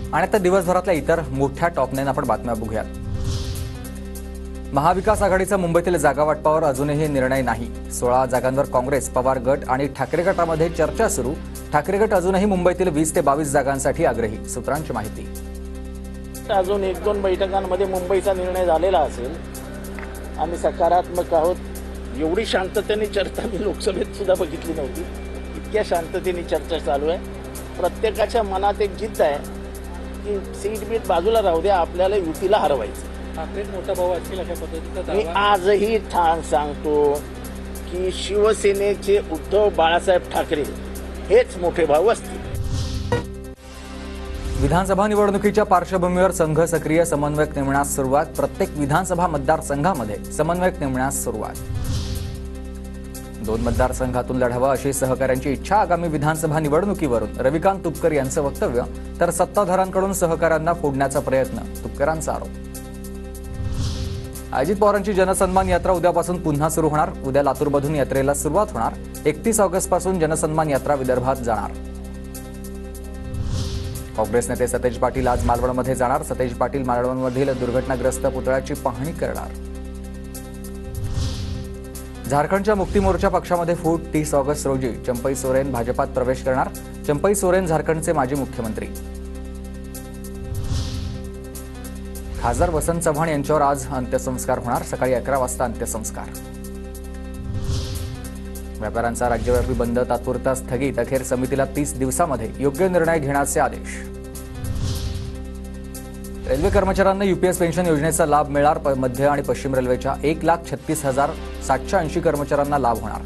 आणि आता दिवसभरातल्या इतर मोठ्या टॉप 9 आपण बातम्या बघूयात। महाविकास आघाडीचा मुंबईतील जागा वाटपावर अजूनही निर्णय नाही। 16 जागांवर काँग्रेस, पवार गट आणि ठाकरे गटामध्ये चर्चा सुरू। ठाकरे गट अजूनही मुंबईतील 20 ते 22 जागांसाठी आग्रही। सूत्रांची माहिती। अजून 1-2 बैठकांमध्ये मुंबईचा निर्णय झालेला असेल। आम्ही सकारात्मक आहोत। एवढी शांततेने चर्चा मी लोकसभेत सुद्धा बघितली नव्हती। इतक्या शांततेने चर्चा चालू आहे। प्रत्येकाच्या मनात एक जिद्द आहे की सीट बीट बाजूला राहू द्या, आपल्याला युतीला हरवायचं। ठाकरे मोठा भाऊ असतील अशा पद्धतीचा मी आजही ठाम सांगतो की शिवसेनेचे उद्धव बाळासाहेब ठाकरे हेच मोठे भाऊ असतील। विधानसभा निवडणुकीच्या पार्श्वभूमीवर संघ सक्रिय समन्वयक नेमण्यास सुरुवात। प्रत्येक विधानसभा मतदारसंघामध्ये समन्वयक नेमण्यास सुरुवात। 2 मतदारसंघातून लढावं अशी सहकाऱ्यांची इच्छा। आगामी विधानसभा निवडणुकीवरून रविकांत तुपकर यांचं वक्तव्य, तर सत्ताधाऱ्यांकडून सहकाऱ्यांना फोडण्याचा प्रयत्न, तुपकरांचा आरोप। अजित पवारांची जनसन्मान यात्रा उद्यापासून पुन्हा सुरू होणार। उद्या लातूरमधून यात्रेला सुरुवात होणार। 31 ऑगस्टपासून जनसन्मान यात्रा विदर्भात जाणार। काँग्रेस नेते सतेज पाटील आज मालवणमध्ये जाणार। सतेज पाटील मालवणमधील दुर्घटनाग्रस्त पुतळ्याची पाहणी करणार। झारखंडच्या मुक्ती मोर्चा पक्षामध्ये फूट। 30 ऑगस्ट रोजी चंपई सोरेन भाजपात प्रवेश करणार। चंपई सोरेन झारखंडचे माजी मुख्यमंत्री। खासदार वसंत चव्हाण यांच्यावर आज अंत्यसंस्कार होणार। सकाळी 11 वाजता अंत्यसंस्कार। व्यापाऱ्यांचा राज्यव्यापी बंद तात्पुरता स्थगित। अखेर समितीला 30 दिवसांमध्ये योग्य निर्णय घेण्याचे आदेश। रेल्वे कर्मचाऱ्यांना यूपीएस पेन्शन योजनेचा लाभ मिळणार। मध्य आणि पश्चिम रेल्वेच्या 1,36,780 कर्मचाऱ्यांना लाभ होणार।